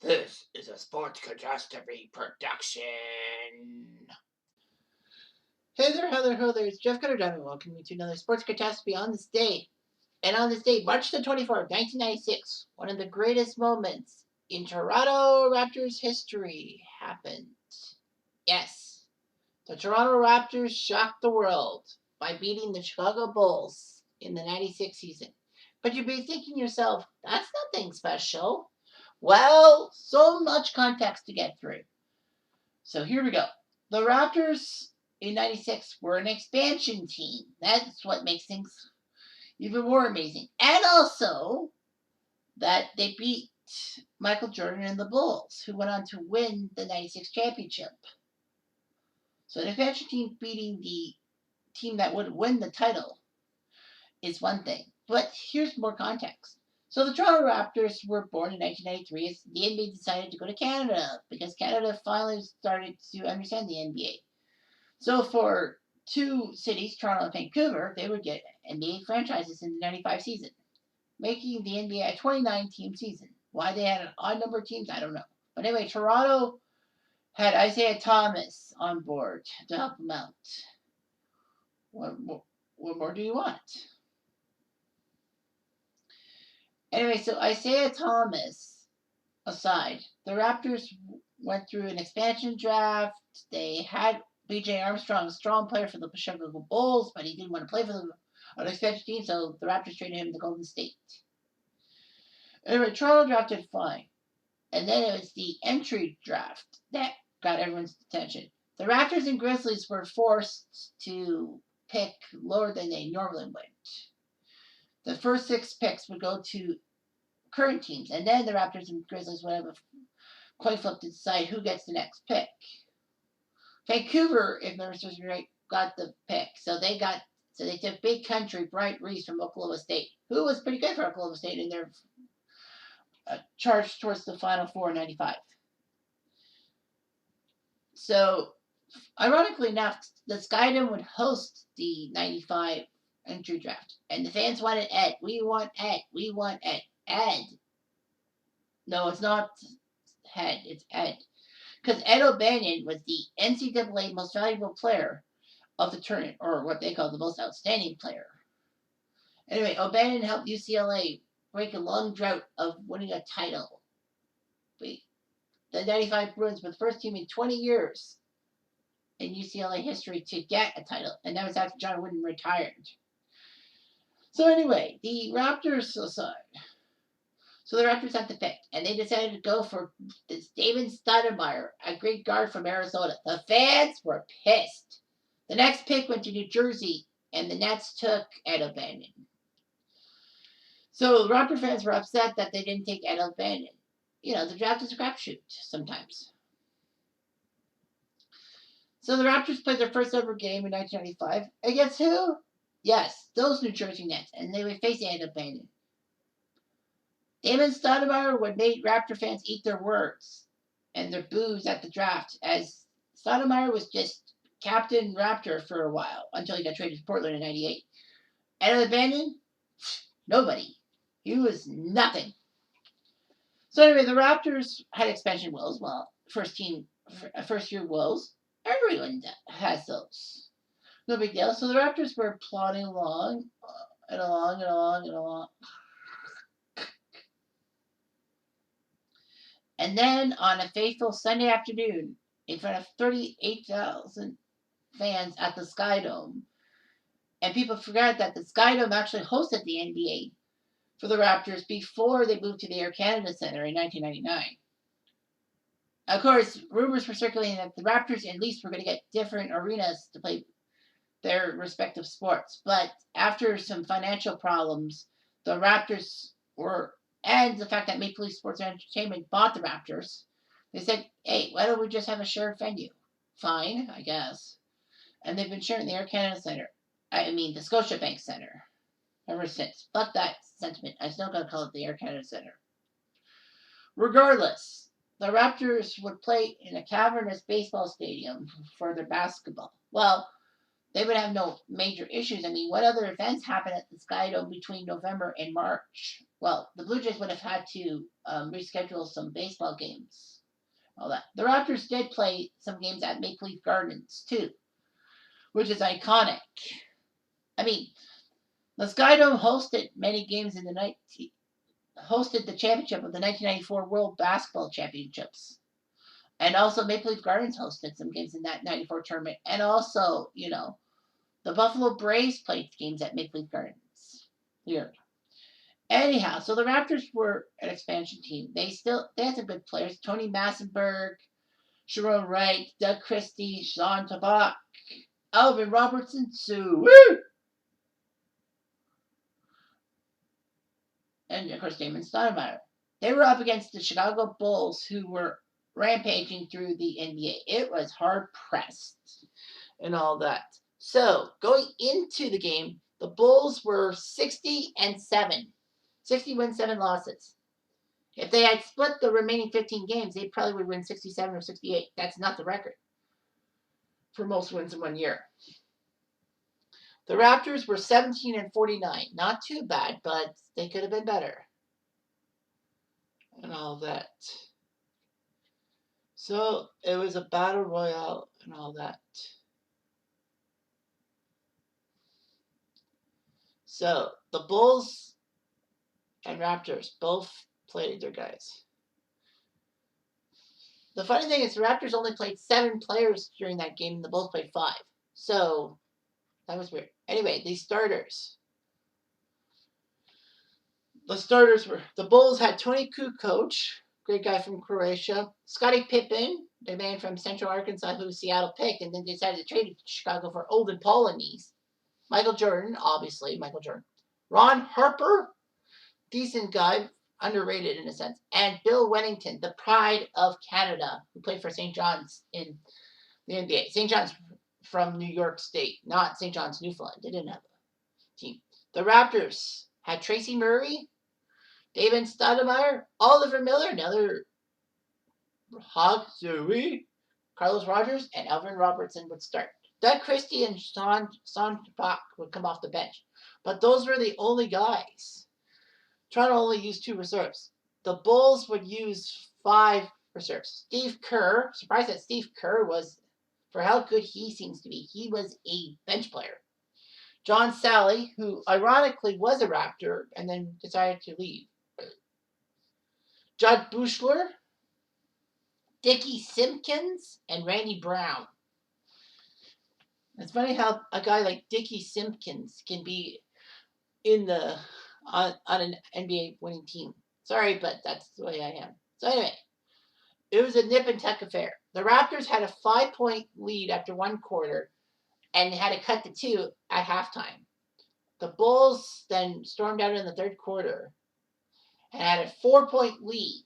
This is a Sports Catastrophe production. Hey there, Heather, ho there, it's Jeff Cutastrophe. Welcome to another Sports Catastrophe on this day. And on this day, March the 24th, 1996, one of the greatest moments in Toronto Raptors history happened. Yes, the Toronto Raptors shocked the world by beating the Chicago Bulls in the 96 season. But you'd be thinking to yourself, that's nothing special. Well, so much context to get through. So here we go. The Raptors in 96 were an expansion team. That's what makes things even more amazing. And also that they beat Michael Jordan and the Bulls, who went on to win the 96 championship. So an expansion team beating the team that would win the title is one thing. But here's more context. So the Toronto Raptors were born in 1993 as the NBA decided to go to Canada because Canada finally started to understand the NBA. So for two cities, Toronto and Vancouver, they would get NBA franchises in the 95 season, making the NBA a 29-team season. Why they had an odd number of teams, I don't know. But anyway, Toronto had Isaiah Thomas on board to help them out. What more do you want? Anyway, so Isaiah Thomas aside, the Raptors went through an expansion draft. They had B.J. Armstrong, a strong player for the Chicago Bulls, but he didn't want to play for an expansion team, so the Raptors traded him to Golden State. Anyway, Toronto drafted fine. And then it was the entry draft that got everyone's attention. The Raptors and Grizzlies were forced to pick lower than they normally would. The first 6 picks would go to current teams, and then the Raptors and Grizzlies would have a coin flip to decide who gets the next pick. Vancouver, if memory serves me right, got the pick. So they took Big Country Bryant Reese from Oklahoma State, who was pretty good for Oklahoma State in their charge towards the Final Four in '95. So, ironically enough, the Skydome would host the '95 entry draft, and the fans wanted Ed. We want Ed. We want Ed. Ed. No, it's not Head. It's Ed. Because Ed O'Banion was the NCAA most valuable player of the tournament, or what they call the most outstanding player. Anyway, O'Banion helped UCLA break a long drought of winning a title. The 95 Bruins were the first team in 20 years in UCLA history to get a title, and that was after John Wooden retired. So anyway, the Raptors aside. So the Raptors had to pick, and they decided to go for this David Stoudemire, a great guard from Arizona. The fans were pissed. The next pick went to New Jersey, and the Nets took Ed O'Banion. So the Raptor fans were upset that they didn't take Ed O'Banion. You know, the draft is a crapshoot sometimes. So the Raptors played their first ever game in 1995 against who? Yes, those New Jersey Nets, and they would face Ed O'Banion. Damon Stoudemire would make Raptor fans eat their words and their boos at the draft, as Stoudemire was just Captain Raptor for a while until he got traded to Portland in '98. Ed O'Banion, nobody. He was nothing. So anyway, the Raptors had expansion wills. Well, first year wills. Everyone has those. No big deal. So the Raptors were plodding along, and along. And then on a fateful Sunday afternoon, in front of 38,000 fans at the Skydome, and people forgot that the Skydome actually hosted the NBA for the Raptors before they moved to the Air Canada Centre in 1999. Of course, rumors were circulating that the Raptors at least were going to get different arenas to play their respective sports. But after some financial problems, the Raptors were, and the fact that Maple Leaf Sports Entertainment bought the Raptors, they said, hey, why don't we just have a shared venue? Fine, I guess. And they've been sharing the Air Canada Centre. I mean, the Scotiabank Centre ever since. Fuck that sentiment. I still gotta call it the Air Canada Centre. Regardless, the Raptors would play in a cavernous baseball stadium for their basketball. Well, they would have no major issues. I mean, what other events happen at the Skydome between November and March? Well, the Blue Jays would have had to reschedule some baseball games. All that. The Raptors did play some games at Maple Leaf Gardens too, which is iconic. I mean, the Skydome hosted many games in the hosted the championship of the 1994 World Basketball Championships. And also Maple Leaf Gardens hosted some games in that 94 tournament. And also, the Buffalo Braves played games at Maple Leaf Gardens. Weird. Anyhow, so the Raptors were an expansion team. They had some good players. Tony Massenberg, Sharon Wright, Doug Christie, Sean Tabak, Alvin Robertson, Sue, and of course Damon Stoudemire. They were up against the Chicago Bulls, who were rampaging through the NBA. It was hard pressed and all that. So going into the game, the Bulls were 60-7, 60 wins, 7 losses. If they had split the remaining 15 games, they probably would win 67 or 68. That's not the record for most wins in one year. The Raptors were 17-49. Not too bad, but they could have been better. And all that. So it was a battle royale and all that. So the Bulls and Raptors both played their guys. The funny thing is the Raptors only played 7 players during that game and the Bulls played 5. So that was weird. Anyway, these starters. The starters were, the Bulls had Tony Kukoc, great guy from Croatia. Scottie Pippen, the man from Central Arkansas who Seattle picked and then decided to trade to Chicago for Olden Polynice. Michael Jordan, obviously, Michael Jordan. Ron Harper, decent guy, underrated in a sense. And Bill Wennington, the pride of Canada, who played for St. John's in the NBA. St. John's from New York State, not St. John's, Newfoundland. They didn't have a team. The Raptors had Tracy Murray, David Stoudemire, Oliver Miller, another Hog Zooey, Carlos Rogers, and Alvin Robertson would start. Doug Christie and Sean Tabak would come off the bench. But those were the only guys. Toronto only used 2 reserves. The Bulls would use 5 reserves. Steve Kerr, surprised that Steve Kerr was, for how good he seems to be, he was a bench player. John Sally, who ironically was a Raptor and then decided to leave. Judd Buechler, Dickie Simpkins, and Randy Brown. It's funny how a guy like Dickie Simpkins can be in the on an NBA winning team. Sorry, but that's the way I am. So anyway, it was a nip and tuck affair. The Raptors had a 5-point lead after 1 quarter and had to cut to 2 at halftime. The Bulls then stormed out in the 3rd quarter and had a 4-point lead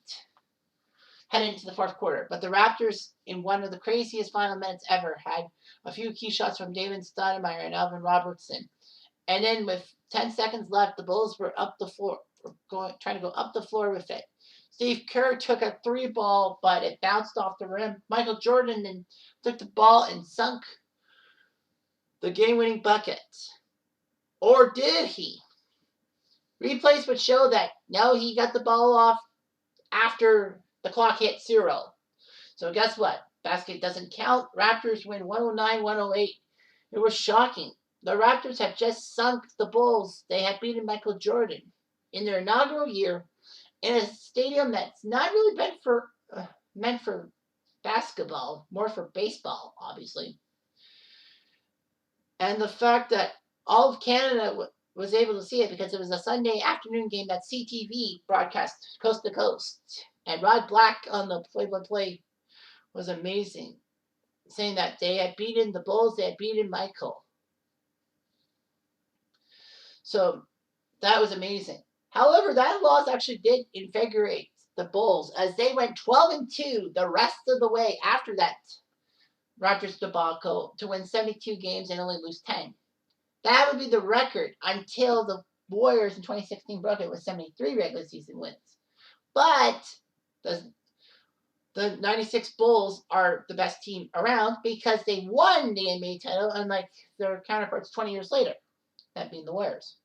heading into the 4th quarter. But the Raptors, in one of the craziest final minutes ever, had a few key shots from David Stoudemire and Alvin Robertson. And then with 10 seconds left, the Bulls were up the floor, trying to go up the floor with it. Steve Kerr took a 3-ball, but it bounced off the rim. Michael Jordan then took the ball and sunk the game-winning bucket. Or did he? Replays would show that no, he got the ball off after the clock hit 0. So guess what? Basket doesn't count. Raptors win 109-108. It was shocking. The Raptors had just sunk the Bulls. They had beaten Michael Jordan in their inaugural year in a stadium that's not really meant for basketball, more for baseball, obviously. And the fact that all of Canada was able to see it because it was a Sunday afternoon game that CTV broadcast coast to coast. And Rod Black on the play-by-play was amazing, saying that they had beaten the Bulls, they had beaten Michael. So that was amazing. However, that loss actually did invigorate the Bulls as they went 12-2 the rest of the way after that Raptors debacle to win 72 games and only lose 10. That would be the record until the Warriors in 2016 broke it with 73 regular season wins. But The 96 Bulls are the best team around because they won the NBA title, unlike their counterparts 20 years later, that being the Warriors.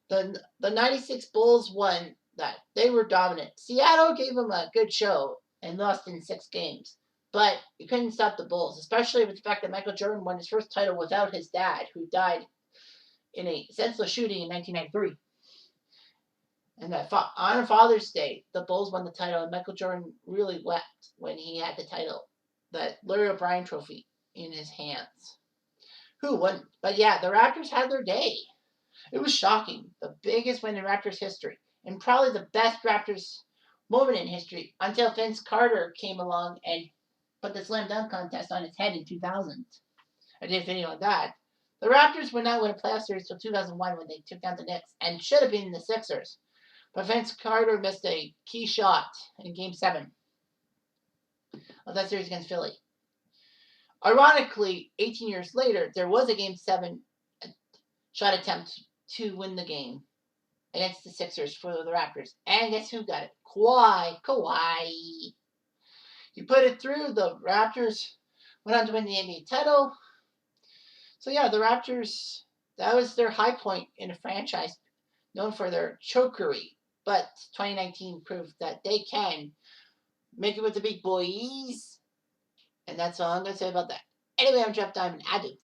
The 96 Bulls won that. They were dominant. Seattle gave them a good show and lost in 6 games. But you couldn't stop the Bulls, especially with the fact that Michael Jordan won his first title without his dad, who died in a senseless shooting in 1993. And that on Father's Day, the Bulls won the title, and Michael Jordan really wept when he had the title, that Larry O'Brien trophy, in his hands. Who wouldn't? But yeah, the Raptors had their day. It was shocking. The biggest win in Raptors history, and probably the best Raptors moment in history, until Vince Carter came along and put the slam dunk contest on its head in 2000. I did a video on that. The Raptors would not win a playoff series until 2001 when they took down the Knicks and should have been the Sixers. But Vince Carter missed a key shot in Game 7 of that series against Philly. Ironically, 18 years later, there was a Game 7 shot attempt to win the game against the Sixers for the Raptors. And guess who got it? Kawhi. He put it through. The Raptors went on to win the NBA title. So yeah, the Raptors, that was their high point in a franchise known for their chokery. But 2019 proved that they can make it with the big boys. And that's all I'm going to say about that. Anyway, I'm Jeff Diamond. Adieu.